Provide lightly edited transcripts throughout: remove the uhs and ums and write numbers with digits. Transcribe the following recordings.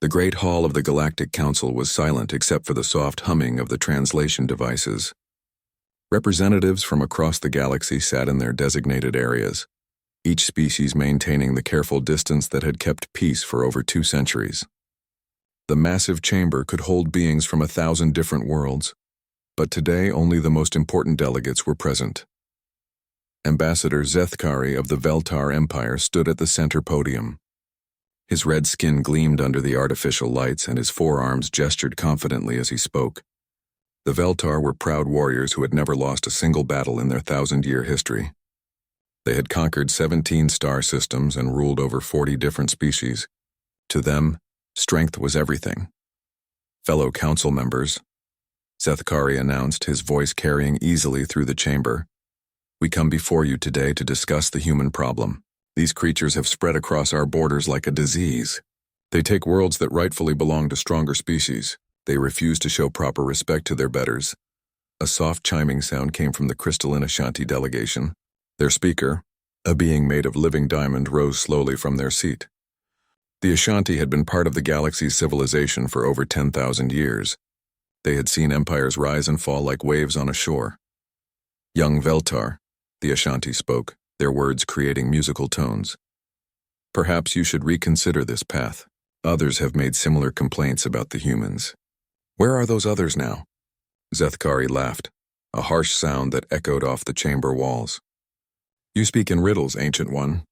The great hall of the Galactic Council was silent except for the soft humming of the translation devices. Representatives from across the galaxy sat in their designated areas, each species maintaining the careful distance that had kept peace for over 2 centuries. The massive chamber could hold beings from 1,000 different worlds, but today only the most important delegates were present. Ambassador Zethkari of the Veltar Empire stood at the center podium. His red skin gleamed under the artificial lights, and his forearms gestured confidently as he spoke. The Veltar were proud warriors who had never lost a single battle in their 1,000-year history. They had conquered 17 star systems and ruled over 40 different species. To them, strength was everything. Fellow council members, Zethkari announced, his voice carrying easily through the chamber, we come before you today to discuss the human problem. These creatures have spread across our borders like a disease. They take worlds that rightfully belong to stronger species. They refuse to show proper respect to their betters. A soft chiming sound came from the crystalline Ashanti delegation. Their speaker, a being made of living diamond, rose slowly from their seat. The Ashanti had been part of the galaxy's civilization for over 10,000 years. They had seen empires rise and fall like waves on a shore. Young Veltar, the Ashanti spoke, their words creating musical tones. Perhaps you should reconsider this path. Others have made similar complaints about the humans. Where are those others now? Zethkari laughed, a harsh sound that echoed off the chamber walls. You speak in riddles, Ancient One.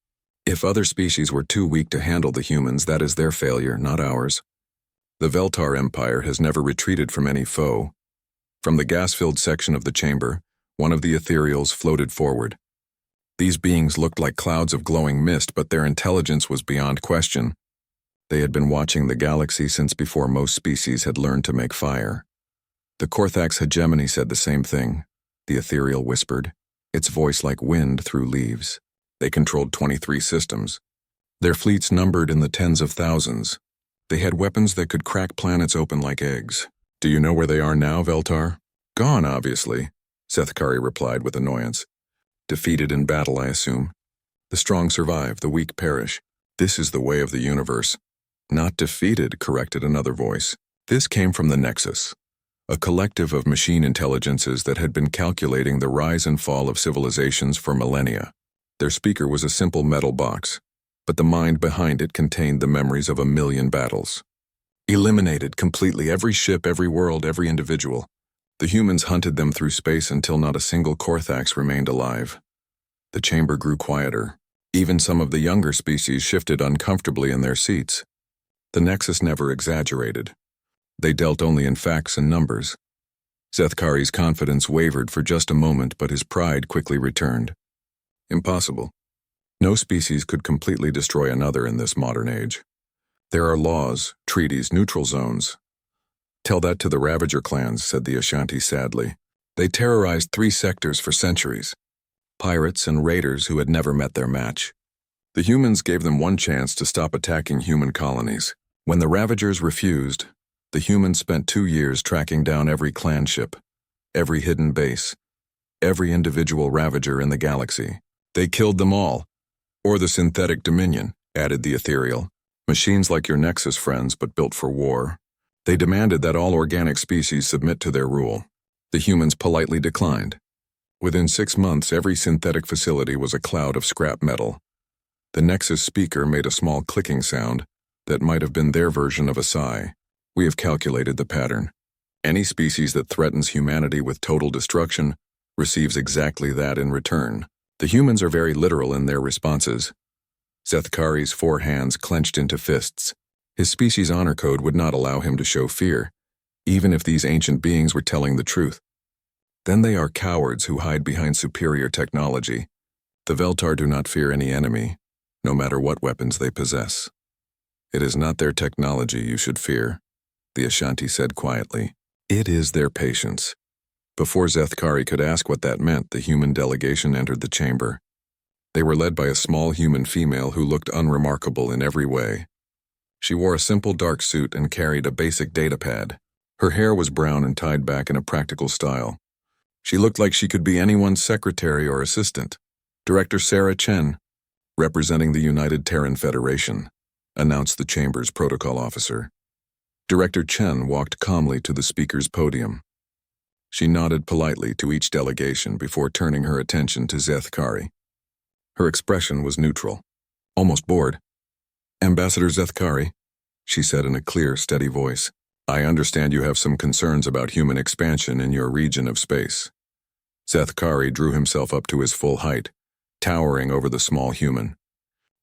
If other species were too weak to handle the humans, that is their failure, not ours. The Veltar Empire has never retreated from any foe. From the gas-filled section of the chamber, one of the ethereals floated forward. These beings looked like clouds of glowing mist, but their intelligence was beyond question. They had been watching the galaxy since before most species had learned to make fire. The Korthax hegemony said the same thing, the ethereal whispered, its voice like wind through leaves. They controlled 23 systems. Their fleets numbered in the tens of thousands. They had weapons that could crack planets open like eggs. Do you know where they are now, Veltar? Gone, obviously, Zethkari replied with annoyance. Defeated in battle, I assume. The strong survive, the weak perish. This is the way of the universe. Not defeated, corrected another voice. This came from the Nexus, a collective of machine intelligences that had been calculating the rise and fall of civilizations for millennia. Their speaker was a simple metal box, but the mind behind it contained the memories of 1,000,000 battles. Eliminated completely every ship, every world, every individual. The humans hunted them through space until not a single Korthax remained alive. The chamber grew quieter. Even some of the younger species shifted uncomfortably in their seats. The Nexus never exaggerated. They dealt only in facts and numbers. Zethkari's confidence wavered for just a moment, but his pride quickly returned. Impossible. No species could completely destroy another in this modern age. There are laws, treaties, neutral zones. Tell that to the Ravager clans, said the Ashanti sadly. They terrorized 3 sectors for centuries. Pirates and raiders who had never met their match. The humans gave them one chance to stop attacking human colonies. When the Ravagers refused, the humans spent 2 years tracking down every clan ship, every hidden base, every individual Ravager in the galaxy. They killed them all. Or the synthetic dominion, added the ethereal. Machines like your Nexus friends, but built for war. They demanded that all organic species submit to their rule. The humans politely declined. Within 6 months, every synthetic facility was a cloud of scrap metal. The Nexus speaker made a small clicking sound that might have been their version of a sigh. We have calculated the pattern. Any species that threatens humanity with total destruction receives exactly that in return. The humans are very literal in their responses. Zethkari's 4 hands clenched into fists. His species honor code would not allow him to show fear, even if these ancient beings were telling the truth. Then they are cowards who hide behind superior technology. The Veltar do not fear any enemy, no matter what weapons they possess. It is not their technology you should fear, the Ashanti said quietly. It is their patience. Before Zethkari could ask what that meant, the human delegation entered the chamber. They were led by a small human female who looked unremarkable in every way. She wore a simple dark suit and carried a basic datapad. Her hair was brown and tied back in a practical style. She looked like she could be anyone's secretary or assistant. Director Sarah Chen, representing the United Terran Federation, announced the chamber's protocol officer. Director Chen walked calmly to the speaker's podium. She nodded politely to each delegation before turning her attention to Zethkari. Her expression was neutral, almost bored. "Ambassador Zethkari," she said in a clear, steady voice, "I understand you have some concerns about human expansion in your region of space." Zethkari drew himself up to his full height, towering over the small human.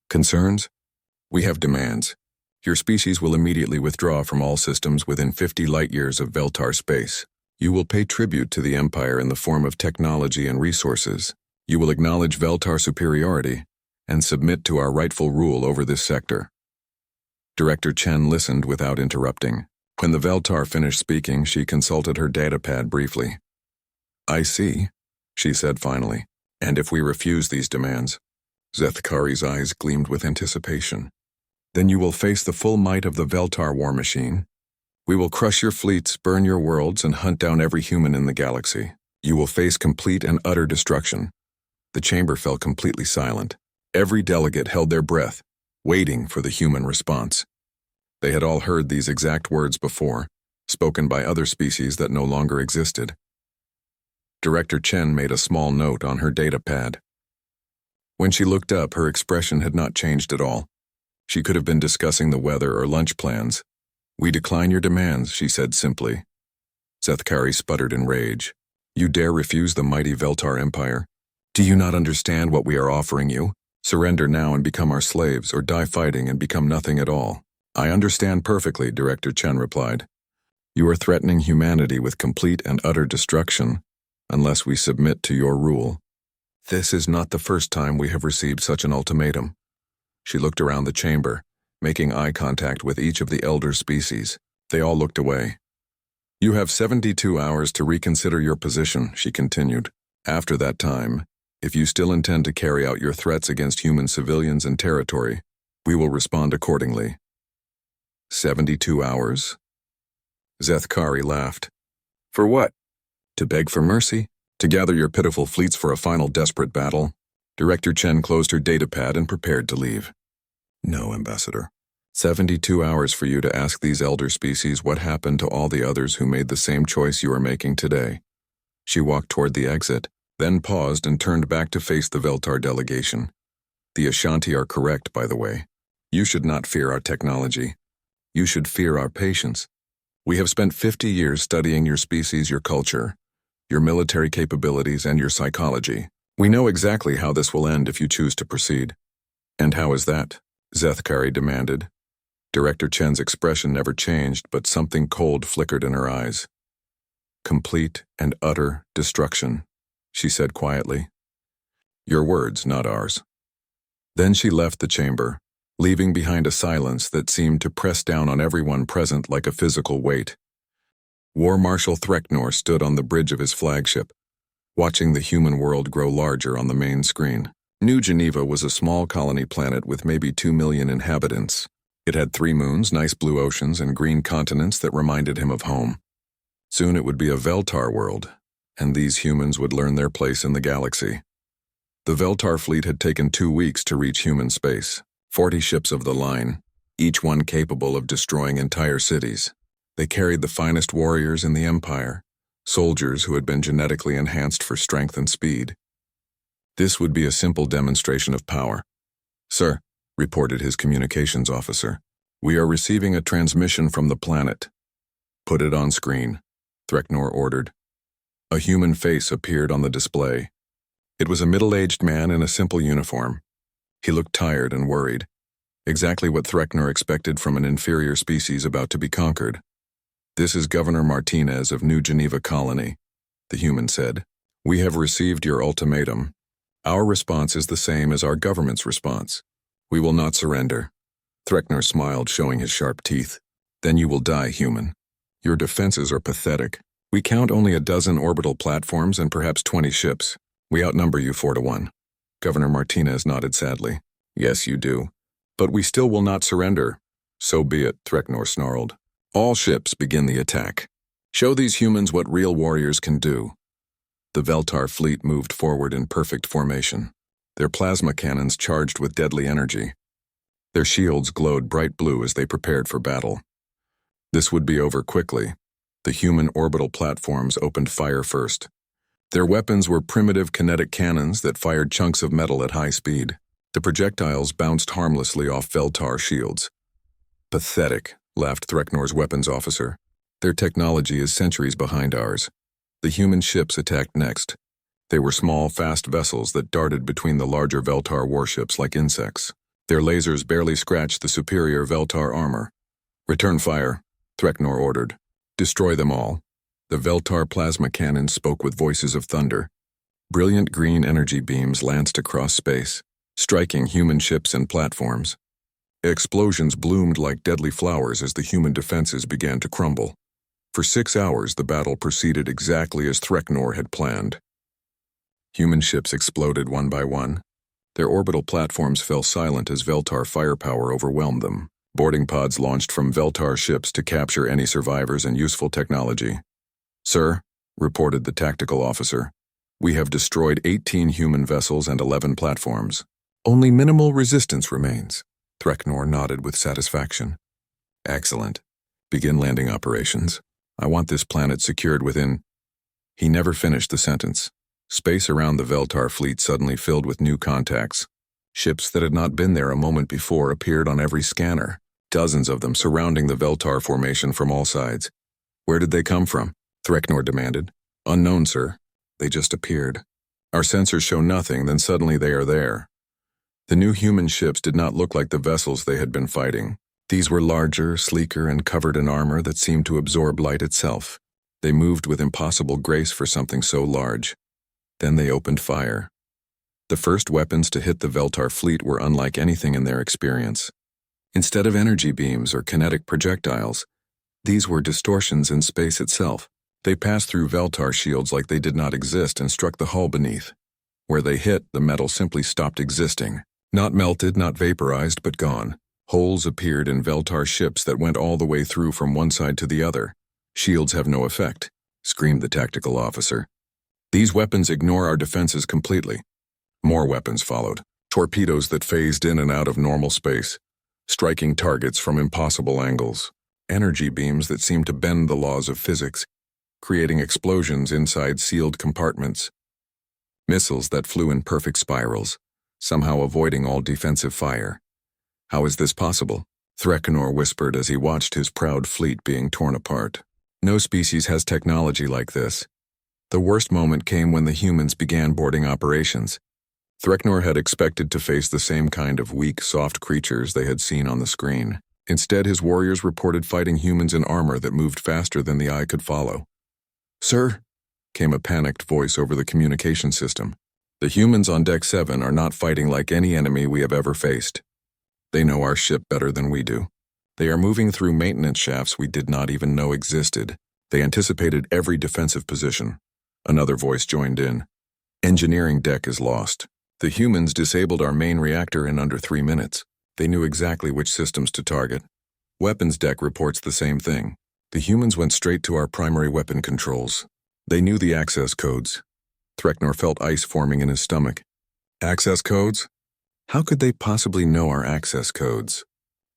"Concerns? We have demands. Your species will immediately withdraw from all systems within 50 light-years of Veltar space. You will pay tribute to the Empire in the form of technology and resources. You will acknowledge Veltar superiority and submit to our rightful rule over this sector." Director Chen listened without interrupting. When the Veltar finished speaking, she consulted her datapad briefly. "I see," she said finally. "And if we refuse these demands?" Zethkari's eyes gleamed with anticipation. "Then you will face the full might of the Veltar war machine. We will crush your fleets, burn your worlds, and hunt down every human in the galaxy. You will face complete and utter destruction." The chamber fell completely silent. Every delegate held their breath, waiting for the human response. They had all heard these exact words before, spoken by other species that no longer existed. Director Chen made a small note on her datapad. When she looked up, her expression had not changed at all. She could have been discussing the weather or lunch plans. "We decline your demands," she said simply. Zethkari sputtered in rage. "You dare refuse the mighty Veltar Empire? Do you not understand what we are offering you? Surrender now and become our slaves, or die fighting and become nothing at all." "I understand perfectly," Director Chen replied. "You are threatening humanity with complete and utter destruction unless we submit to your rule. This is not the first time we have received such an ultimatum." She looked around the chamber, making eye contact with each of the elder species. They all looked away. "You have 72 hours to reconsider your position," she continued. "After that time, if you still intend to carry out your threats against human civilians and territory, we will respond accordingly." 72 hours? Zethkari laughed. "For what? To beg for mercy? To gather your pitiful fleets for a final desperate battle?" Director Chen closed her datapad and prepared to leave. "No, Ambassador. 72 hours for you to ask these elder species what happened to all the others who made the same choice you are making today." She walked toward the exit, then paused and turned back to face the Veltar delegation. "The Ashanti are correct, by the way. You should not fear our technology. You should fear our patience. We have spent 50 years studying your species, your culture, your military capabilities, and your psychology. We know exactly how this will end if you choose to proceed." "And how is that?" Zethkari demanded. Director Chen's expression never changed, but something cold flickered in her eyes. "Complete and utter destruction," she said quietly. "Your words, not ours." Then she left the chamber, leaving behind a silence that seemed to press down on everyone present like a physical weight. War Marshal Threknor stood on the bridge of his flagship, watching the human world grow larger on the main screen. New Geneva was a small colony planet with maybe 2 million inhabitants. It had 3 moons, nice blue oceans, and green continents that reminded him of home. Soon it would be a Veltar world, and these humans would learn their place in the galaxy. The Veltar fleet had taken 2 weeks to reach human space. 40 ships of the line, each one capable of destroying entire cities. They carried the finest warriors in the Empire, soldiers who had been genetically enhanced for strength and speed. This would be a simple demonstration of power. "Sir," reported his communications officer, "we are receiving a transmission from the planet." "Put it on screen," Threknor ordered. A human face appeared on the display. It was a middle-aged man in a simple uniform. He looked tired and worried, exactly what Threknor expected from an inferior species about to be conquered. "This is Governor Martinez of New Geneva Colony," the human said. "We have received your ultimatum. Our response is the same as our government's response. We will not surrender." Threknor smiled, showing his sharp teeth. "Then you will die, human. Your defenses are pathetic. We count only a dozen orbital platforms and perhaps 20 ships. We outnumber you 4-1. Governor Martinez nodded sadly. "Yes, you do. But we still will not surrender." "So be it," Threknor snarled. "All ships begin the attack. Show these humans what real warriors can do." The Veltar fleet moved forward in perfect formation, their plasma cannons charged with deadly energy. Their shields glowed bright blue as they prepared for battle. This would be over quickly. The human orbital platforms opened fire first. Their weapons were primitive kinetic cannons that fired chunks of metal at high speed. The projectiles bounced harmlessly off Veltar shields. Pathetic, laughed Threknor's weapons officer. Their technology is centuries behind ours. The human ships attacked next. They were small, fast vessels that darted between the larger Veltar warships like insects. Their lasers barely scratched the superior Veltar armor. Return fire, Threknor ordered. Destroy them all. The Veltar plasma cannons spoke with voices of thunder. Brilliant green energy beams lanced across space, striking human ships and platforms. Explosions bloomed like deadly flowers as the human defenses began to crumble. For 6 hours, the battle proceeded exactly as Threknor had planned. Human ships exploded one by one. Their orbital platforms fell silent as Veltar firepower overwhelmed them. Boarding pods launched from Veltar ships to capture any survivors and useful technology. Sir, reported the tactical officer, we have destroyed 18 human vessels and 11 platforms. Only minimal resistance remains. Threknor nodded with satisfaction. Excellent. Begin landing operations. I want this planet secured within... He never finished the sentence. Space around the Veltar fleet suddenly filled with new contacts. Ships that had not been there a moment before appeared on every scanner, dozens of them surrounding the Veltar formation from all sides. Where did they come from? Threknor demanded. Unknown, sir. They just appeared. Our sensors show nothing, then suddenly they are there. The new human ships did not look like the vessels they had been fighting. These were larger, sleeker, and covered in armor that seemed to absorb light itself. They moved with impossible grace for something so large. Then they opened fire. The first weapons to hit the Veltar fleet were unlike anything in their experience. Instead of energy beams or kinetic projectiles, these were distortions in space itself. They passed through Veltar shields like they did not exist and struck the hull beneath. Where they hit, the metal simply stopped existing. Not melted, not vaporized, but gone. Holes appeared in Veltar ships that went all the way through from one side to the other. Shields have no effect, screamed the tactical officer. These weapons ignore our defenses completely. More weapons followed. Torpedoes that phased in and out of normal space, striking targets from impossible angles. Energy beams that seemed to bend the laws of physics, creating explosions inside sealed compartments. Missiles that flew in perfect spirals, somehow avoiding all defensive fire. How is this possible? Threknor whispered as he watched his proud fleet being torn apart. No species has technology like this. The worst moment came when the humans began boarding operations. Threknor had expected to face the same kind of weak, soft creatures they had seen on the screen. Instead, his warriors reported fighting humans in armor that moved faster than the eye could follow. Sir, came a panicked voice over the communication system. The humans on Deck 7 are not fighting like any enemy we have ever faced. They know our ship better than we do. They are moving through maintenance shafts we did not even know existed. They anticipated every defensive position. Another voice joined in. Engineering deck is lost. The humans disabled our main reactor in under 3 minutes. They knew exactly which systems to target. Weapons deck reports the same thing. The humans went straight to our primary weapon controls. They knew the access codes. Threknor felt ice forming in his stomach. Access codes? How could they possibly know our access codes?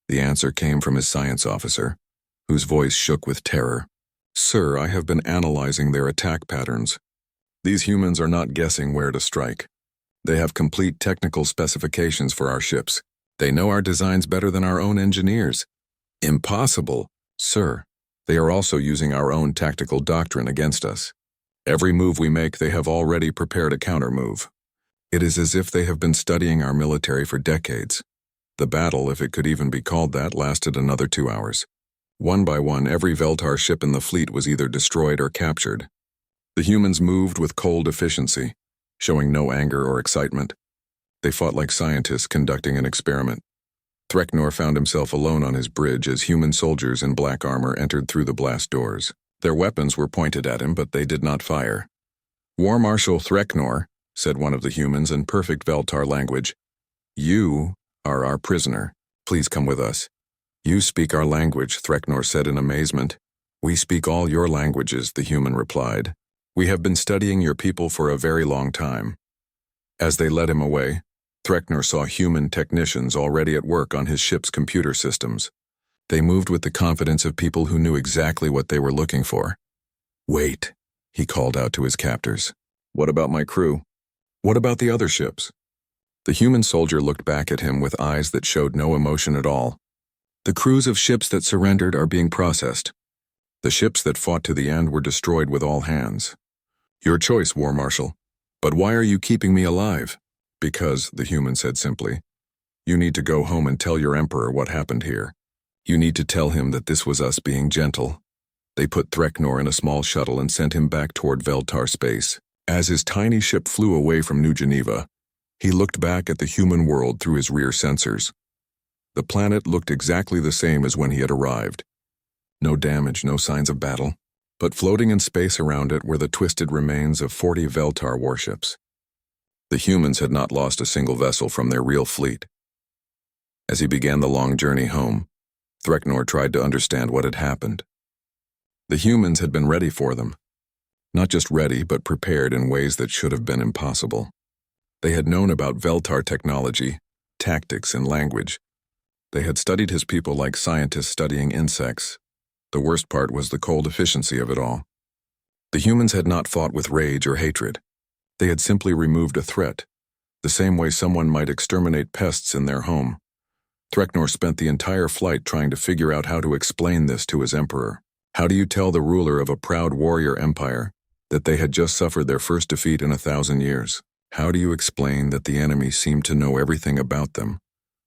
The answer came from his science officer, whose voice shook with terror. Sir, I have been analyzing their attack patterns. These humans are not guessing where to strike. They have complete technical specifications for our ships. They know our designs better than our own engineers. Impossible, sir. They are also using our own tactical doctrine against us. Every move we make, they have already prepared a counter-move. It is as if they have been studying our military for decades. The battle, if it could even be called that, lasted another 2 hours. One by one, every Veltar ship in the fleet was either destroyed or captured. The humans moved with cold efficiency, showing no anger or excitement. They fought like scientists conducting an experiment. Threknor found himself alone on his bridge as human soldiers in black armor entered through the blast doors. Their weapons were pointed at him, but they did not fire. War Marshal Threknor, said one of the humans in perfect Veltar language, you are our prisoner. Please come with us. You speak our language, Threknor said in amazement. We speak all your languages, the human replied. We have been studying your people for a very long time. As they led him away, Threknor saw human technicians already at work on his ship's computer systems. They moved with the confidence of people who knew exactly what they were looking for. "Wait," he called out to his captors. "What about my crew? What about the other ships?" The human soldier looked back at him with eyes that showed no emotion at all. "The crews of ships that surrendered are being processed. The ships that fought to the end were destroyed with all hands. Your choice, War Marshal. But why are you keeping me alive?" "Because," the human said simply, "you need to go home and tell your emperor what happened here. You need to tell him that this was us being gentle." They put Threknor in a small shuttle and sent him back toward Veltar space. As his tiny ship flew away from New Geneva, he looked back at the human world through his rear sensors. The planet looked exactly the same as when he had arrived. No damage, no signs of battle. But floating in space around it were the twisted remains of 40 Veltar warships. The humans had not lost a single vessel from their real fleet. As he began the long journey home, Threknor tried to understand what had happened. The humans had been ready for them. Not just ready, but prepared in ways that should have been impossible. They had known about Veltar technology, tactics, and language. They had studied his people like scientists studying insects. The worst part was the cold efficiency of it all. The humans had not fought with rage or hatred. They had simply removed a threat, the same way someone might exterminate pests in their home. Threknor spent the entire flight trying to figure out how to explain this to his emperor. How do you tell the ruler of a proud warrior empire that they had just suffered their first defeat in 1,000 years? How do you explain that the enemy seemed to know everything about them,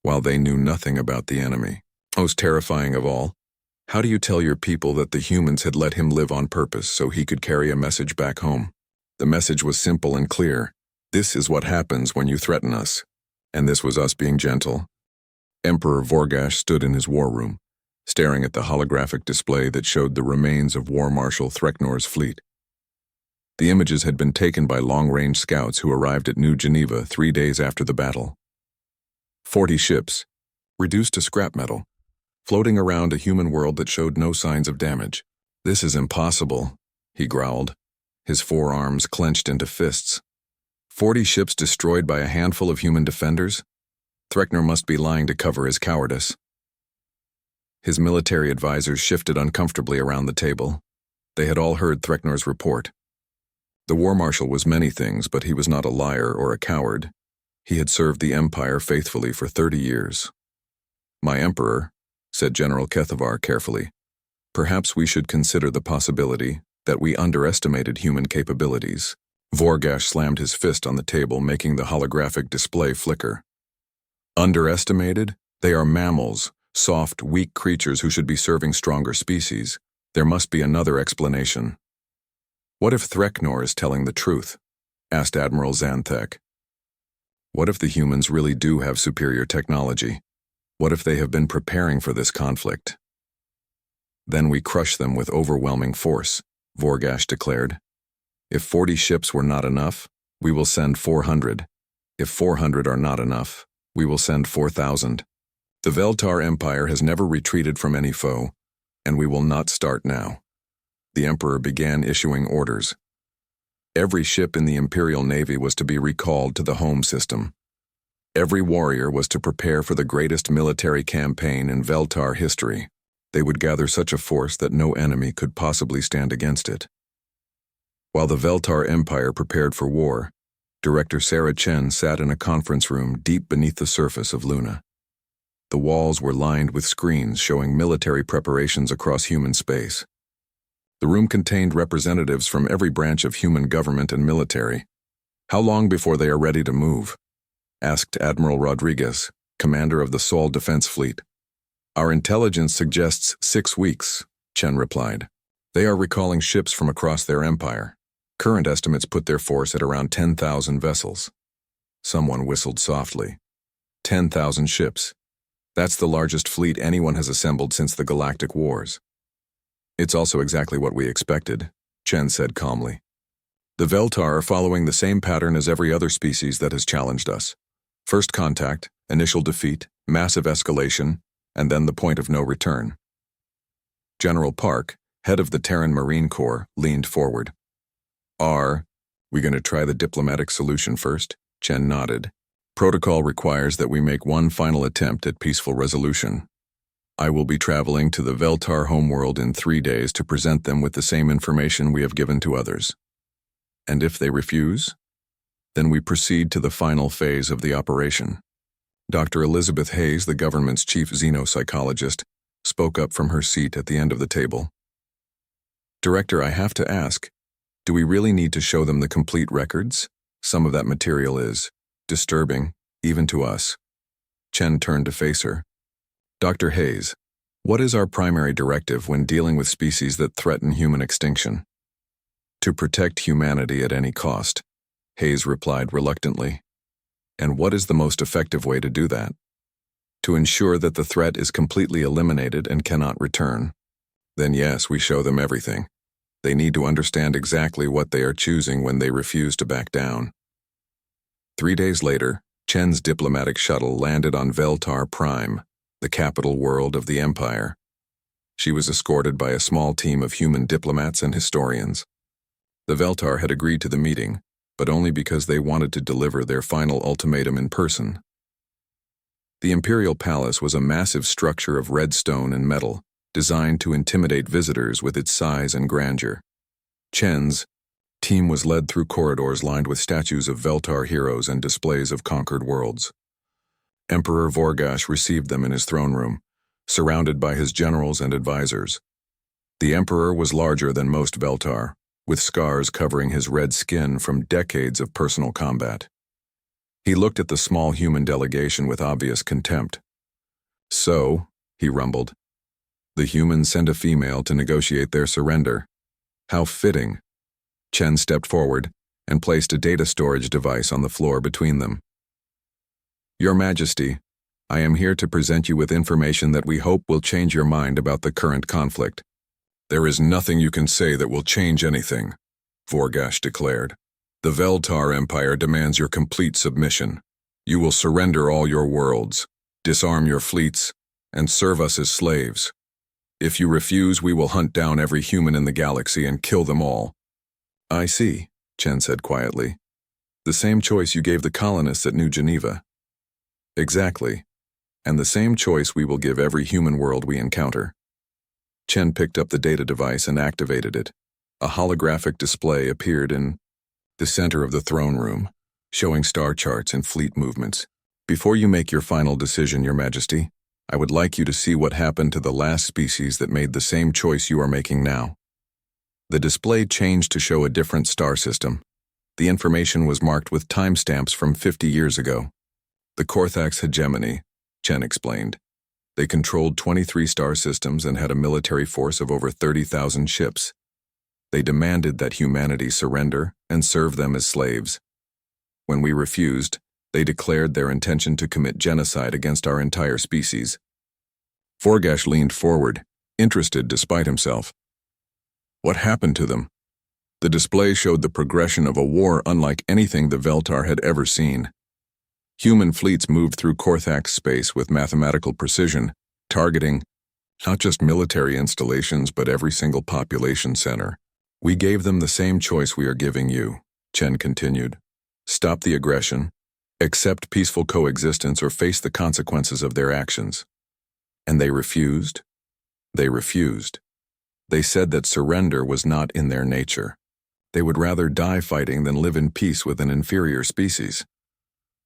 while they knew nothing about the enemy? Most terrifying of all, how do you tell your people that the humans had let him live on purpose so he could carry a message back home? The message was simple and clear. This is what happens when you threaten us. And this was us being gentle. Emperor Vorgash stood in his war room, staring at the holographic display that showed the remains of War Marshal Threknor's fleet. The images had been taken by long-range scouts who arrived at New Geneva 3 days after the battle. 40 ships, reduced to scrap metal, floating around a human world that showed no signs of damage. "This is impossible," he growled, his forearms clenched into fists. 40 ships destroyed by a handful of human defenders? Threknor must be lying to cover his cowardice. His military advisors shifted uncomfortably around the table. They had all heard Threknor's report. The War Marshal was many things, but he was not a liar or a coward. He had served the Empire faithfully for 30 years. "My Emperor," said General Kethavar carefully, "perhaps we should consider the possibility that we underestimated human capabilities." Vorgash slammed his fist on the table, making the holographic display flicker. "Underestimated? They are mammals, soft, weak creatures who should be serving stronger species. There must be another explanation." "What if Threknor is telling the truth?" asked Admiral Xanthek. "What if the humans really do have superior technology? What if they have been preparing for this conflict?" "Then we crush them with overwhelming force," Vorgash declared. "If 40 ships were not enough, we will send 400. If 400 are not enough, we will send 4,000. The Veltar Empire has never retreated from any foe, and we will not start now." The Emperor began issuing orders. Every ship in the Imperial Navy was to be recalled to the home system. Every warrior was to prepare for the greatest military campaign in Veltar history. They would gather such a force that no enemy could possibly stand against it. While the Veltar Empire prepared for war, Director Sarah Chen sat in a conference room deep beneath the surface of Luna. The walls were lined with screens showing military preparations across human space. The room contained representatives from every branch of human government and military. "How long before they are ready to move?" asked Admiral Rodriguez, commander of the Sol Defense Fleet. "Our intelligence suggests 6 weeks, Chen replied. "They are recalling ships from across their empire. Current estimates put their force at around 10,000 vessels." Someone whistled softly. 10,000 ships. That's the largest fleet anyone has assembled since the Galactic Wars. "It's also exactly what we expected," Chen said calmly. "The Veltar are following the same pattern as every other species that has challenged us. First contact, initial defeat, massive escalation, and then the point of no return." General Park, head of the Terran Marine Corps, leaned forward. "Are we going to try the diplomatic solution first?" Chen nodded. "Protocol requires that we make one final attempt at peaceful resolution." I will be traveling to the Veltar homeworld in 3 days to present them with the same information we have given to others. And if they refuse, then we proceed to the final phase of the operation. Dr. Elizabeth Hayes, the government's chief xenopsychologist, spoke up from her seat at the end of the table. Director, I have to ask, do we really need to show them the complete records? Some of that material is disturbing, even to us. Chen turned to face her. Dr. Hayes, what is our primary directive when dealing with species that threaten human extinction? To protect humanity at any cost, Hayes replied reluctantly. And what is the most effective way to do that? To ensure that the threat is completely eliminated and cannot return. Then yes, we show them everything. They need to understand exactly what they are choosing when they refuse to back down. 3 days later, Chen's diplomatic shuttle landed on Veltar Prime, the capital world of the Empire. She was escorted by a small team of human diplomats and historians. The Veltar had agreed to the meeting, but only because they wanted to deliver their final ultimatum in person. The Imperial Palace was a massive structure of red stone and metal, designed to intimidate visitors with its size and grandeur. Chen's team was led through corridors lined with statues of Veltar heroes and displays of conquered worlds. Emperor Vorgash received them in his throne room, surrounded by his generals and advisors. The Emperor was larger than most Veltar, with scars covering his red skin from decades of personal combat. He looked at the small human delegation with obvious contempt. So, he rumbled, the humans send a female to negotiate their surrender. How fitting. Chen stepped forward and placed a data storage device on the floor between them. Your Majesty, I am here to present you with information that we hope will change your mind about the current conflict. There is nothing you can say that will change anything, Vorgash declared. The Veltar Empire demands your complete submission. You will surrender all your worlds, disarm your fleets, and serve us as slaves. If you refuse, we will hunt down every human in the galaxy and kill them all. I see, Chen said quietly. The same choice you gave the colonists at New Geneva. Exactly. And the same choice we will give every human world we encounter. Chen picked up the data device and activated it. A holographic display appeared in the center of the throne room, showing star charts and fleet movements. Before you make your final decision, Your Majesty, I would like you to see what happened to the last species that made the same choice you are making now. The display changed to show a different star system. The information was marked with timestamps from 50 years ago. The Korthax hegemony, Chen explained. They controlled 23 star systems and had a military force of over 30,000 ships. They demanded that humanity surrender and serve them as slaves. When we refused, they declared their intention to commit genocide against our entire species. Vorgash leaned forward, interested despite himself. What happened to them? The display showed the progression of a war unlike anything the Veltar had ever seen. Human fleets moved through Korthax space with mathematical precision, targeting not just military installations but every single population center. We gave them the same choice we are giving you, Chen continued. Stop the aggression, accept peaceful coexistence, or face the consequences of their actions. And they refused? They refused. They said that surrender was not in their nature. They would rather die fighting than live in peace with an inferior species.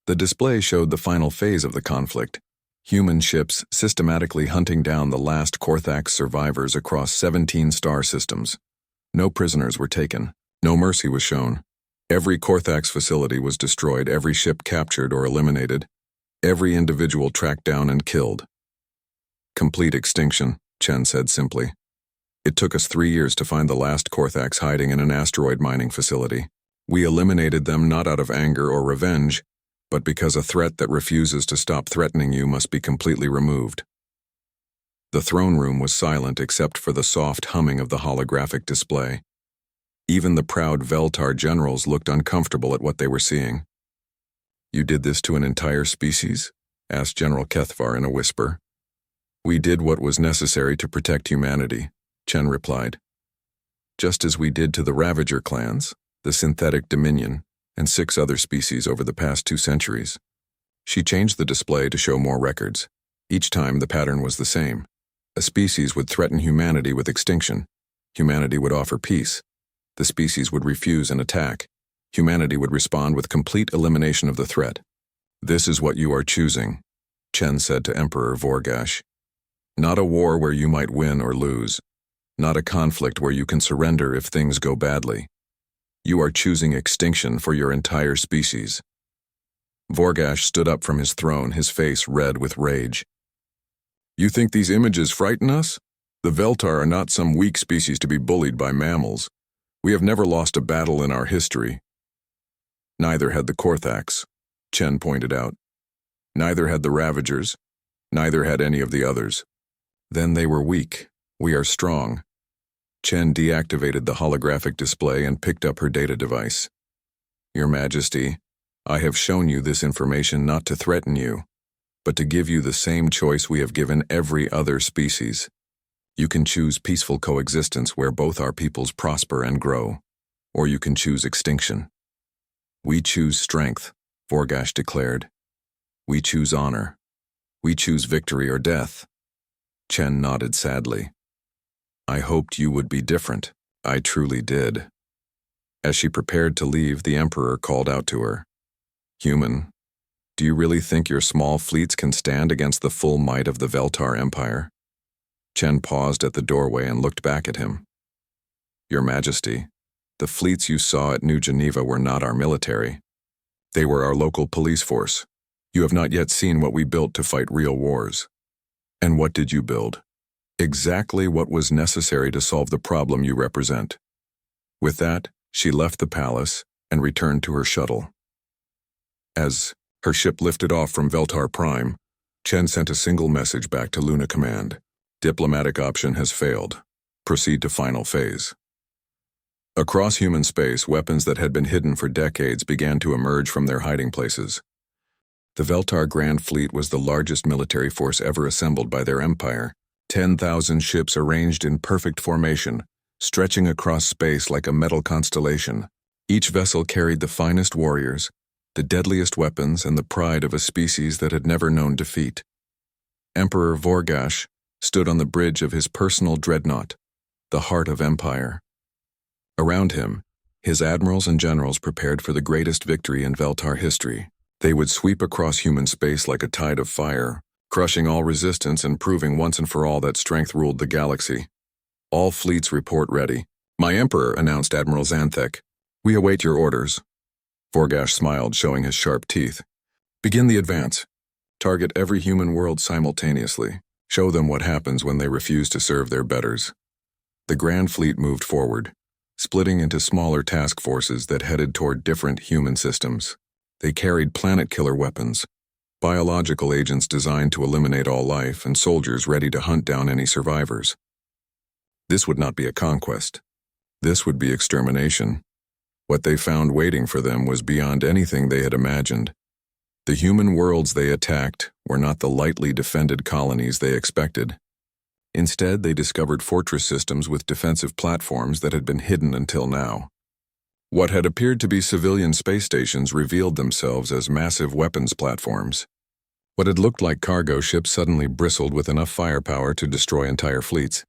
The display showed the final phase of the conflict, human ships systematically hunting down the last Korthax survivors across 17 star systems. No prisoners were taken. No mercy was shown. Every Korthax facility was destroyed, every ship captured or eliminated, every individual tracked down and killed. Complete extinction, Chen said simply. It took us 3 years to find the last Korthax hiding in an asteroid mining facility. We eliminated them not out of anger or revenge, but because a threat that refuses to stop threatening you must be completely removed. The throne room was silent except for the soft humming of the holographic display. Even the proud Veltar generals looked uncomfortable at what they were seeing. You did this to an entire species? Asked General Kethvar in a whisper. We did what was necessary to protect humanity, Chen replied. Just as we did to the Ravager clans, the Synthetic Dominion, and 6 other species over the past 2 centuries. She changed the display to show more records. Each time the pattern was the same. A species would threaten humanity with extinction. Humanity would offer peace. The species would refuse an attack. Humanity would respond with complete elimination of the threat. This is what you are choosing, Chen said to Emperor Vorgash. Not a war where you might win or lose. Not a conflict where you can surrender if things go badly. You are choosing extinction for your entire species. Vorgash stood up from his throne, his face red with rage. You think these images frighten us? The Veltar are not some weak species to be bullied by mammals. We have never lost a battle in our history. Neither had the Korthax, Chen pointed out. Neither had the Ravagers. Neither had any of the others. Then they were weak. We are strong. Chen deactivated the holographic display and picked up her data device. Your Majesty, I have shown you this information not to threaten you, but to give you the same choice we have given every other species. You can choose peaceful coexistence where both our peoples prosper and grow, or you can choose extinction. We choose strength, Vorgash declared. We choose honor. We choose victory or death. Chen nodded sadly. I hoped you would be different. I truly did. As she prepared to leave, the Emperor called out to her. Human, do you really think your small fleets can stand against the full might of the Veltar Empire? Chen paused at the doorway and looked back at him. Your Majesty, the fleets you saw at New Geneva were not our military. They were our local police force. You have not yet seen what we built to fight real wars. And what did you build? Exactly what was necessary to solve the problem you represent. With that, she left the palace and returned to her shuttle. As her ship lifted off from Veltar Prime, Chen sent a single message back to Luna Command. Diplomatic option has failed. Proceed to final phase. Across human space, weapons that had been hidden for decades began to emerge from their hiding places. The Veltar Grand Fleet was the largest military force ever assembled by their empire. 10,000 ships arranged in perfect formation, stretching across space like a metal constellation. Each vessel carried the finest warriors, the deadliest weapons, and the pride of a species that had never known defeat. Emperor Vorgash stood on the bridge of his personal dreadnought, the heart of empire. Around him, his admirals and generals prepared for the greatest victory in Veltar history. They would sweep across human space like a tide of fire, crushing all resistance and proving once and for all that strength ruled the galaxy. All fleets report ready. My Emperor, announced Admiral Xanthek. We await your orders. Vorgash smiled, showing his sharp teeth. Begin the advance. Target every human world simultaneously. Show them what happens when they refuse to serve their betters. The Grand Fleet moved forward, splitting into smaller task forces that headed toward different human systems. They carried planet-killer weapons, biological agents designed to eliminate all life, and soldiers ready to hunt down any survivors. This would not be a conquest. This would be extermination. What they found waiting for them was beyond anything they had imagined. The human worlds they attacked were not the lightly defended colonies they expected. Instead, they discovered fortress systems with defensive platforms that had been hidden until now. What had appeared to be civilian space stations revealed themselves as massive weapons platforms. What had looked like cargo ships suddenly bristled with enough firepower to destroy entire fleets.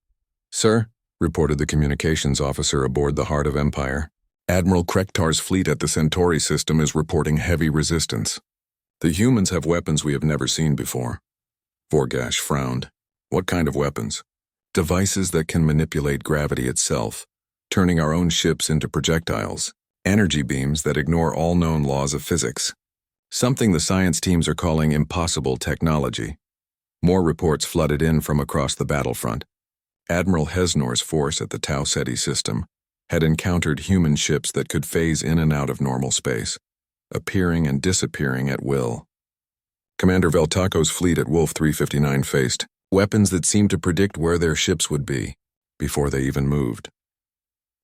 Sir, reported the communications officer aboard the Heart of Empire, Admiral Krektar's fleet at the Centauri system is reporting heavy resistance. The humans have weapons we have never seen before. Vorgash frowned. What kind of weapons? Devices that can manipulate gravity itself, turning our own ships into projectiles. Energy beams that ignore all known laws of physics. Something the science teams are calling impossible technology. More reports flooded in from across the battlefront. Admiral Hesnor's force at the Tau Ceti system had encountered human ships that could phase in and out of normal space, appearing and disappearing at will. Commander Veltaco's fleet at Wolf 359 faced weapons that seemed to predict where their ships would be before they even moved.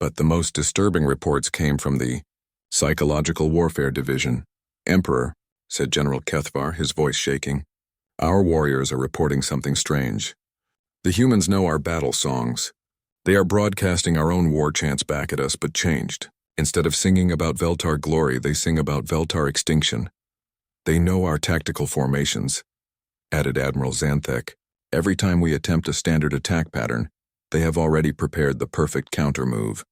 But the most disturbing reports came from the Psychological Warfare Division. Emperor, said General Kethvar, his voice shaking, our warriors are reporting something strange. The humans know our battle songs. They are broadcasting our own war chants back at us, but changed. Instead of singing about Veltar glory, they sing about Veltar extinction. They know our tactical formations, added Admiral Xanthek, Every time we attempt a standard attack pattern, they have already prepared the perfect counter-move.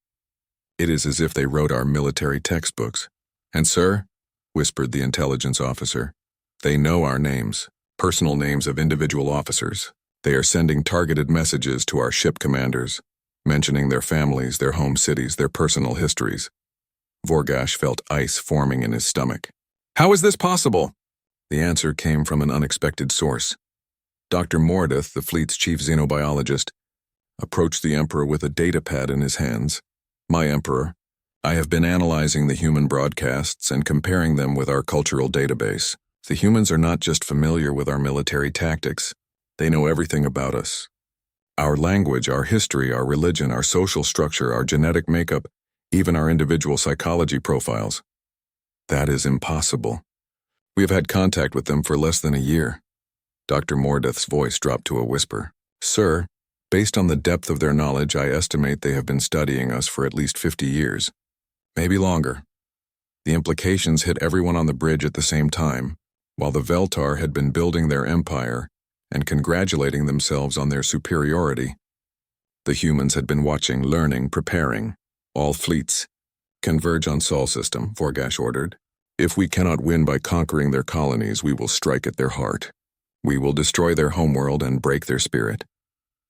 It is as if they wrote our military textbooks. And sir, whispered the intelligence officer, they know our names, personal names of individual officers. They are sending targeted messages to our ship commanders, mentioning their families, their home cities, their personal histories. Vorgash felt ice forming in his stomach. How is this possible? The answer came from an unexpected source. Dr. Mordeth, the fleet's chief xenobiologist, approached the Emperor with a datapad in his hands. My Emperor, I have been analyzing the human broadcasts and comparing them with our cultural database. The humans are not just familiar with our military tactics, they know everything about us. Our language, our history, our religion, our social structure, our genetic makeup, even our individual psychology profiles. That is impossible. We have had contact with them for less than a year. Dr. Mordeth's voice dropped to a whisper. Sir, based on the depth of their knowledge, I estimate they have been studying us for at least 50 years. Maybe longer. The implications hit everyone on the bridge at the same time, while the Veltar had been building their empire and congratulating themselves on their superiority. The humans had been watching, learning, preparing. All fleets. Converge on Sol system, Vorgash ordered. If we cannot win by conquering their colonies, we will strike at their heart. We will destroy their homeworld and break their spirit.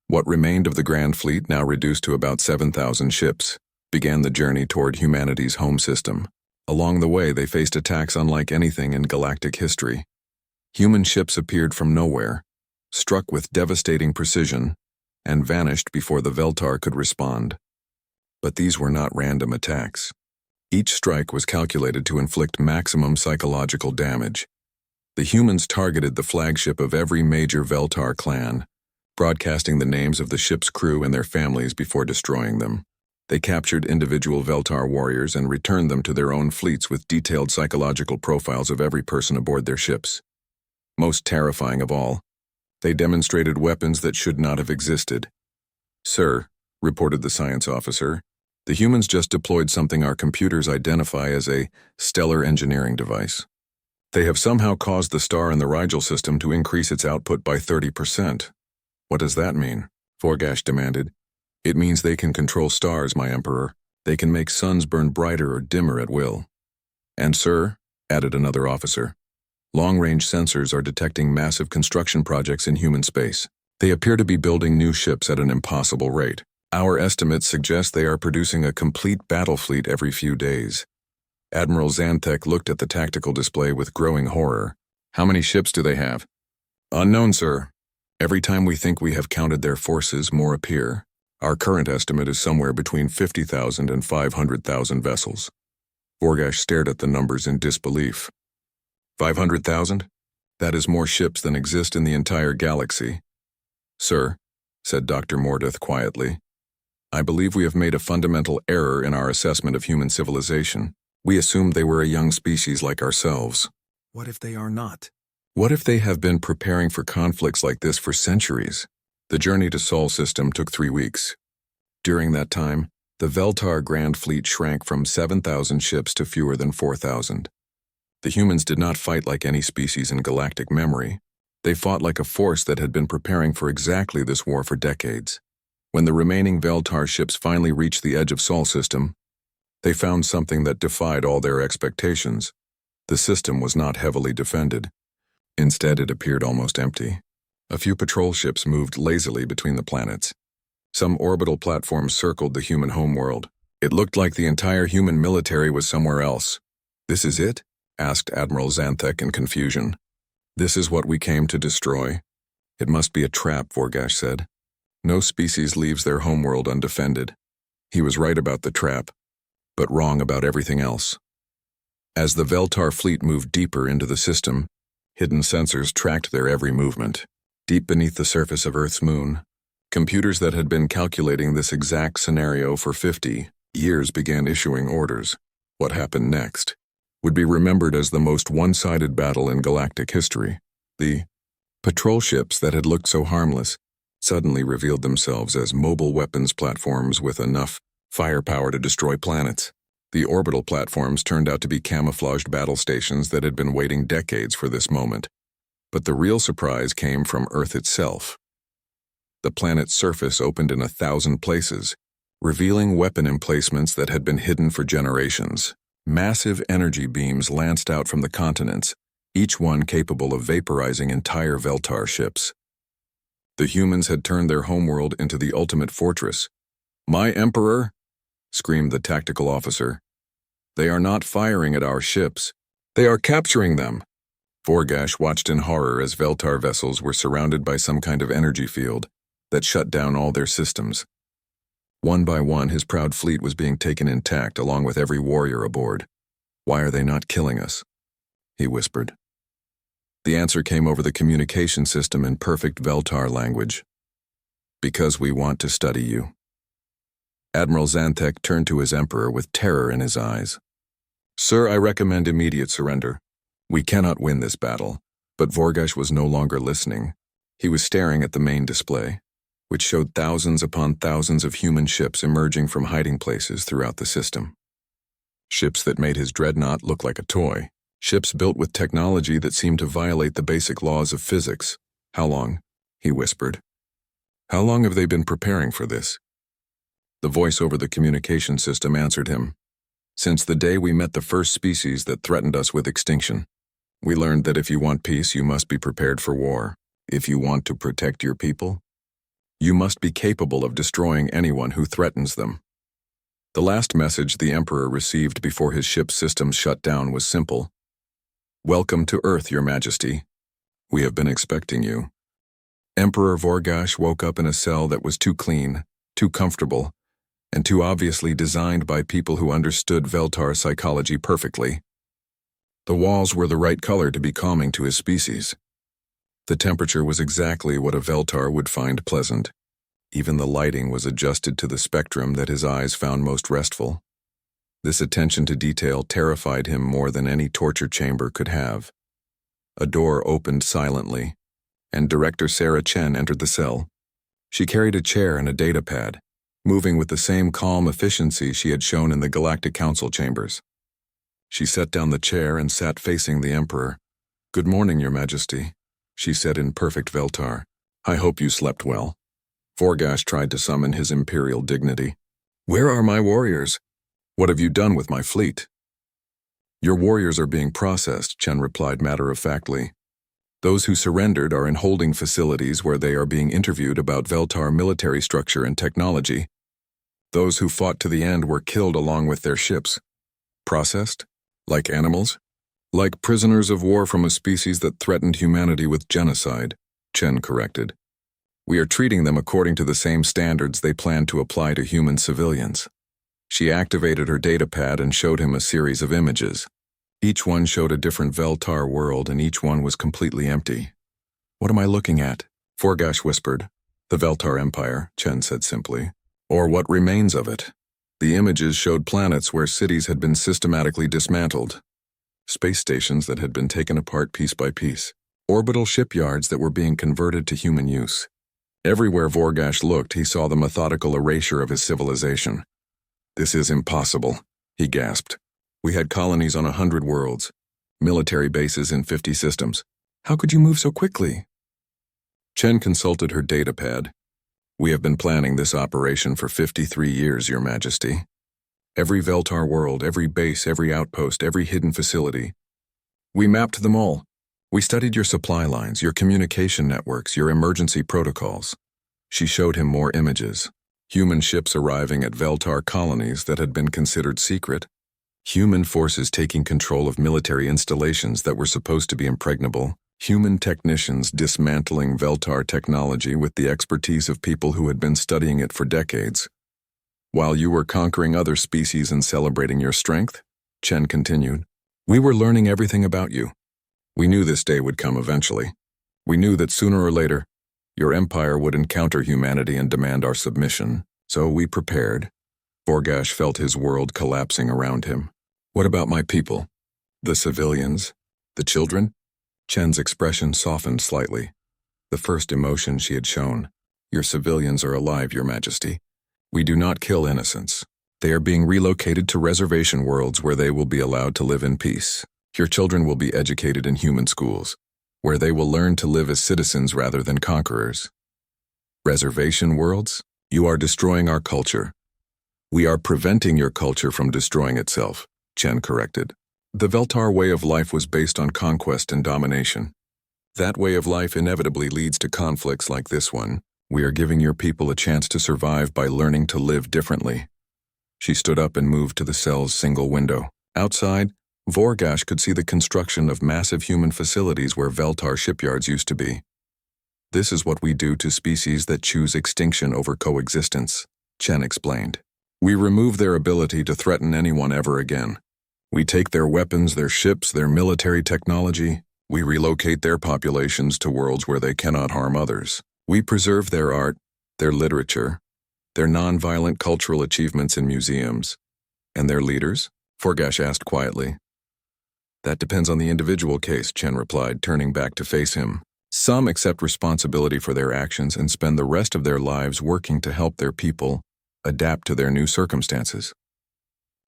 What remained of the Grand Fleet, now reduced to about 7,000 ships, began the journey toward humanity's home system. Along the way, they faced attacks unlike anything in galactic history. Human ships appeared from nowhere, struck with devastating precision, and vanished before the Veltar could respond. But these were not random attacks. Each strike was calculated to inflict maximum psychological damage. The humans targeted the flagship of every major Veltar clan, broadcasting the names of the ship's crew and their families before destroying them. They captured individual Veltar warriors and returned them to their own fleets with detailed psychological profiles of every person aboard their ships. Most terrifying of all, they demonstrated weapons that should not have existed. Sir, reported the science officer, the humans just deployed something our computers identify as a stellar engineering device. They have somehow caused the star in the Rigel system to increase its output by 30%. What does that mean? Vorgash demanded. It means they can control stars, my Emperor. They can make suns burn brighter or dimmer at will. And sir, added another officer, long-range sensors are detecting massive construction projects in human space. They appear to be building new ships at an impossible rate. Our estimates suggest they are producing a complete battle fleet every few days. Admiral Xanthek looked at the tactical display with growing horror. How many ships do they have? Unknown, sir. Every time we think we have counted their forces, more appear. Our current estimate is somewhere between 50,000 and 500,000 vessels. Vorgash stared at the numbers in disbelief. 500,000? That is more ships than exist in the entire galaxy. Sir, said Dr. Mordeth quietly, I believe we have made a fundamental error in our assessment of human civilization. We assumed they were a young species like ourselves. What if they are not? What if they have been preparing for conflicts like this for centuries? The journey to Sol system took 3 weeks. During that time, the Veltar Grand Fleet shrank from 7,000 ships to fewer than 4,000. The humans did not fight like any species in galactic memory. They fought like a force that had been preparing for exactly this war for decades. When the remaining Veltar ships finally reached the edge of Sol system, they found something that defied all their expectations. The system was not heavily defended. Instead, it appeared almost empty. A few patrol ships moved lazily between the planets. Some orbital platforms circled the human homeworld. It looked like the entire human military was somewhere else. This is it? Asked Admiral Xanthek in confusion. This is what we came to destroy. It must be a trap, Vorgash said. No species leaves their homeworld undefended. He was right about the trap, but wrong about everything else. As the Veltar fleet moved deeper into the system, hidden sensors tracked their every movement. Deep beneath the surface of Earth's moon, computers that had been calculating this exact scenario for 50 years began issuing orders. What happened next would be remembered as the most one-sided battle in galactic history. The patrol ships that had looked so harmless suddenly revealed themselves as mobile weapons platforms with enough firepower to destroy planets. The orbital platforms turned out to be camouflaged battle stations that had been waiting decades for this moment. But the real surprise came from Earth itself. The planet's surface opened in 1,000 places, revealing weapon emplacements that had been hidden for generations. Massive energy beams lanced out from the continents, each one capable of vaporizing entire Veltar ships. The humans had turned their homeworld into the ultimate fortress. "My Emperor!" screamed the tactical officer. "They are not firing at our ships. They are capturing them." Vorgash watched in horror as Veltar vessels were surrounded by some kind of energy field that shut down all their systems. One by one, his proud fleet was being taken intact along with every warrior aboard. "Why are they not killing us?" he whispered. The answer came over the communication system in perfect Veltar language. "Because we want to study you." Admiral Xanthek turned to his emperor with terror in his eyes. "Sir, I recommend immediate surrender. We cannot win this battle." But Vorgash was no longer listening. He was staring at the main display, which showed thousands upon thousands of human ships emerging from hiding places throughout the system. Ships that made his dreadnought look like a toy. Ships built with technology that seemed to violate the basic laws of physics. "How long?" he whispered. "How long have they been preparing for this?" The voice over the communication system answered him. "Since the day we met the first species that threatened us with extinction. We learned that if you want peace, you must be prepared for war. If you want to protect your people, you must be capable of destroying anyone who threatens them." The last message the Emperor received before his ship's systems shut down was simple. "Welcome to Earth, Your Majesty. We have been expecting you." Emperor Vorgash woke up in a cell that was too clean, too comfortable, and too obviously designed by people who understood Veltar psychology perfectly. The walls were the right color to be calming to his species. The temperature was exactly what a Veltar would find pleasant. Even the lighting was adjusted to the spectrum that his eyes found most restful. This attention to detail terrified him more than any torture chamber could have. A door opened silently, and Director Sarah Chen entered the cell. She carried a chair and a data pad, moving with the same calm efficiency she had shown in the Galactic Council chambers. She set down the chair and sat facing the Emperor. "Good morning, Your Majesty," she said in perfect Veltar. "I hope you slept well." Vorgash tried to summon his imperial dignity. "Where are my warriors? What have you done with my fleet?" "Your warriors are being processed," Chen replied matter-of-factly. "Those who surrendered are in holding facilities where they are being interviewed about Veltar military structure and technology. Those who fought to the end were killed along with their ships." "Processed? Like animals?" "Like prisoners of war from a species that threatened humanity with genocide," Chen corrected. "We are treating them according to the same standards they plan to apply to human civilians." She activated her data pad and showed him a series of images. Each one showed a different Veltar world and each one was completely empty. "What am I looking at?" Vorgash whispered. "The Veltar Empire," Chen said simply. "Or what remains of it." The images showed planets where cities had been systematically dismantled, space stations that had been taken apart piece by piece, orbital shipyards that were being converted to human use. Everywhere Vorgash looked, he saw the methodical erasure of his civilization. "This is impossible," he gasped. "We had colonies on 100 worlds, military bases in 50 systems. How could you move so quickly?" Chen consulted her data pad. "We have been planning this operation for 53 years, Your Majesty. Every Veltar world, every base, every outpost, every hidden facility. We mapped them all. We studied your supply lines, your communication networks, your emergency protocols." She showed him more images. Human ships arriving at Veltar colonies that had been considered secret. Human forces taking control of military installations that were supposed to be impregnable. Human technicians dismantling Veltar technology with the expertise of people who had been studying it for decades. "While you were conquering other species and celebrating your strength," Chen continued, "we were learning everything about you. We knew this day would come eventually. We knew that sooner or later, your empire would encounter humanity and demand our submission. So we prepared." Vorgash felt his world collapsing around him. "What about my people? The civilians? The children?" Chen's expression softened slightly. The first emotion she had shown. "Your civilians are alive, Your Majesty. We do not kill innocents. They are being relocated to reservation worlds where they will be allowed to live in peace. Your children will be educated in human schools, where they will learn to live as citizens rather than conquerors." Reservation worlds? You are destroying our culture. We are preventing your culture from destroying itself, Chen corrected. The Veltar way of life was based on conquest and domination. That way of life inevitably leads to conflicts like this one. We are giving your people a chance to survive by learning to live differently. She stood up and moved to the cell's single window. Outside, Vorgash could see the construction of massive human facilities where Veltar shipyards used to be. This is what we do to species that choose extinction over coexistence, Chen explained. We remove their ability to threaten anyone ever again. We take their weapons, their ships, their military technology. We relocate their populations to worlds where they cannot harm others. We preserve their art, their literature, their non-violent cultural achievements in museums. And their leaders? Vorgash asked quietly. That depends on the individual case, Chen replied, turning back to face him. Some accept responsibility for their actions and spend the rest of their lives working to help their people adapt to their new circumstances.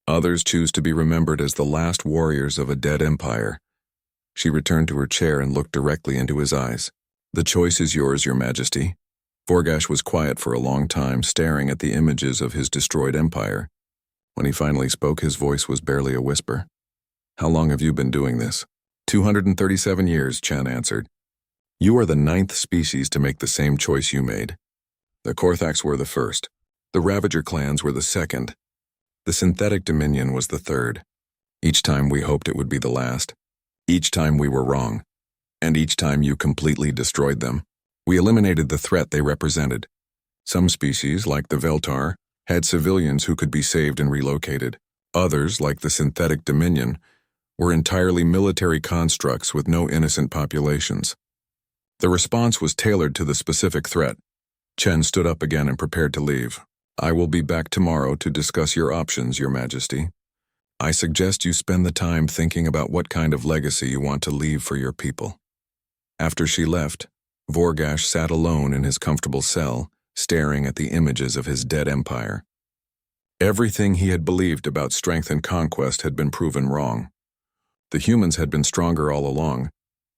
Others choose to be remembered as the last warriors of a dead empire. She returned to her chair and looked directly into his eyes. The choice is yours, Your Majesty. Vorgash was quiet for a long time, staring at the images of his destroyed empire. When he finally spoke, his voice was barely a whisper. How long have you been doing this? 237 years, Chen answered. You are the 9th species to make the same choice you made. The Korthax were the first. The Ravager clans were the second. The Synthetic Dominion was the third. Each time we hoped it would be the last. Each time we were wrong. And each time you completely destroyed them. We eliminated the threat they represented. Some species, like the Veltar, had civilians who could be saved and relocated. Others, like the Synthetic Dominion, were entirely military constructs with no innocent populations. The response was tailored to the specific threat. Chen stood up again and prepared to leave. I will be back tomorrow to discuss your options, Your Majesty. I suggest you spend the time thinking about what kind of legacy you want to leave for your people. After she left, Vorgash sat alone in his comfortable cell, staring at the images of his dead empire. Everything he had believed about strength and conquest had been proven wrong. The humans had been stronger all along,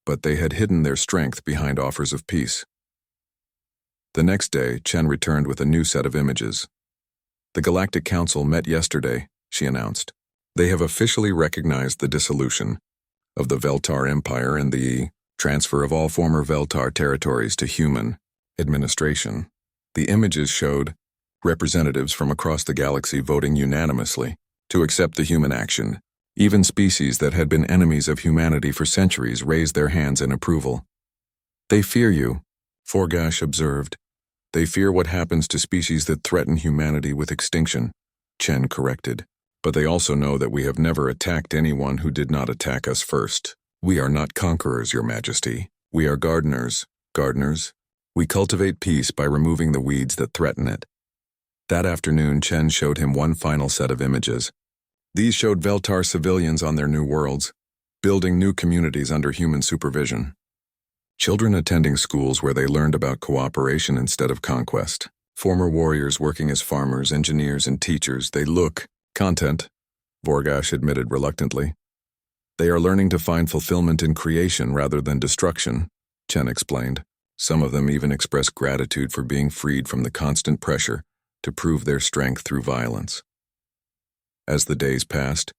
but they had hidden their strength behind offers of peace. The next day, Chen returned with a new set of images. The Galactic Council met yesterday, she announced. They have officially recognized the dissolution of the Veltar Empire and the transfer of all former Veltar territories to human administration. The images showed representatives from across the galaxy voting unanimously to accept the human action. Even species that had been enemies of humanity for centuries raised their hands in approval. They fear you, Vorgash observed. They fear what happens to species that threaten humanity with extinction, Chen corrected. But they also know that we have never attacked anyone who did not attack us first. We are not conquerors, Your Majesty. We are gardeners. Gardeners. We cultivate peace by removing the weeds that threaten it. That afternoon, Chen showed him one final set of images. These showed Veltar civilians on their new worlds, building new communities under human supervision. Children attending schools where they learned about cooperation instead of conquest. Former warriors working as farmers, engineers, and teachers. They look content, Vorgash admitted reluctantly. They are learning to find fulfillment in creation rather than destruction, Chen explained. Some of them even express gratitude for being freed from the constant pressure to prove their strength through violence. As the days passed,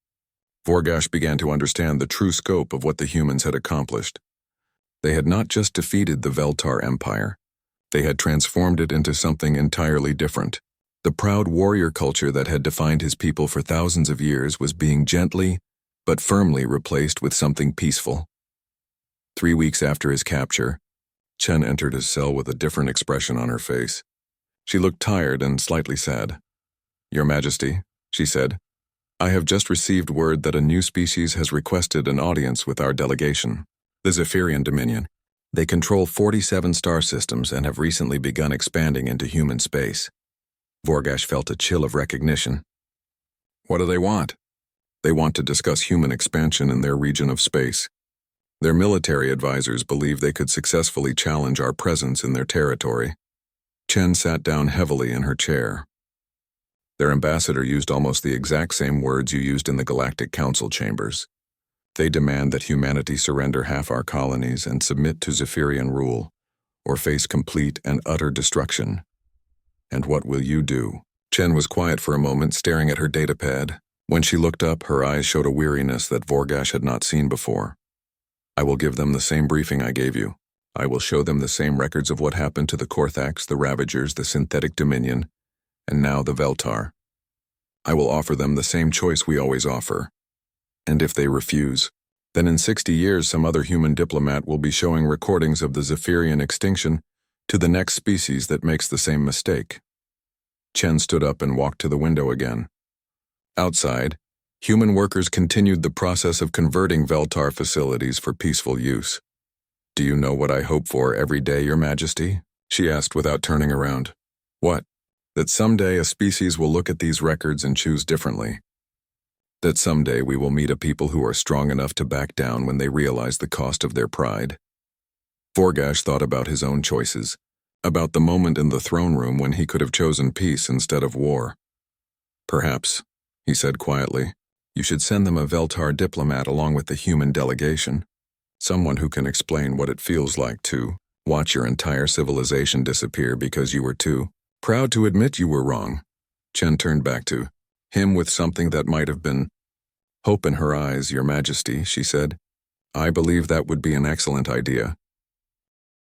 Vorgash began to understand the true scope of what the humans had accomplished. They had not just defeated the Veltar Empire. They had transformed it into something entirely different. The proud warrior culture that had defined his people for thousands of years was being gently but firmly replaced with something peaceful. 3 weeks after his capture, Chen entered his cell with a different expression on her face. She looked tired and slightly sad. Your Majesty, she said, I have just received word that a new species has requested an audience with our delegation, the Zephyrian Dominion. They control 47 star systems and have recently begun expanding into human space. Vorgash felt a chill of recognition. What do they want? They want to discuss human expansion in their region of space. Their military advisors believe they could successfully challenge our presence in their territory. Chen sat down heavily in her chair. Their ambassador used almost the exact same words you used in the Galactic Council chambers. They demand that humanity surrender half our colonies and submit to Zephyrian rule, or face complete and utter destruction. And what will you do? Chen was quiet for a moment, staring at her datapad. When she looked up, her eyes showed a weariness that Vorgash had not seen before. I will give them the same briefing I gave you. I will show them the same records of what happened to the Korthax, the Ravagers, the Synthetic Dominion, and now the Veltar. I will offer them the same choice we always offer. And if they refuse, then in 60 years some other human diplomat will be showing recordings of the Zephyrian extinction to the next species that makes the same mistake. Chen stood up and walked to the window again. Outside, human workers continued the process of converting Veltar facilities for peaceful use. Do you know what I hope for every day, Your Majesty? She asked without turning around. What? That someday a species will look at these records and choose differently. That someday we will meet a people who are strong enough to back down when they realize the cost of their pride. Vorgash thought about his own choices, about the moment in the throne room when he could have chosen peace instead of war. Perhaps, he said quietly, you should send them a Veltar diplomat along with the human delegation. Someone who can explain what it feels like to watch your entire civilization disappear because you were too proud to admit you were wrong. Chen turned back to him with something that might have been hope in her eyes. Your Majesty, she said. I believe that would be an excellent idea.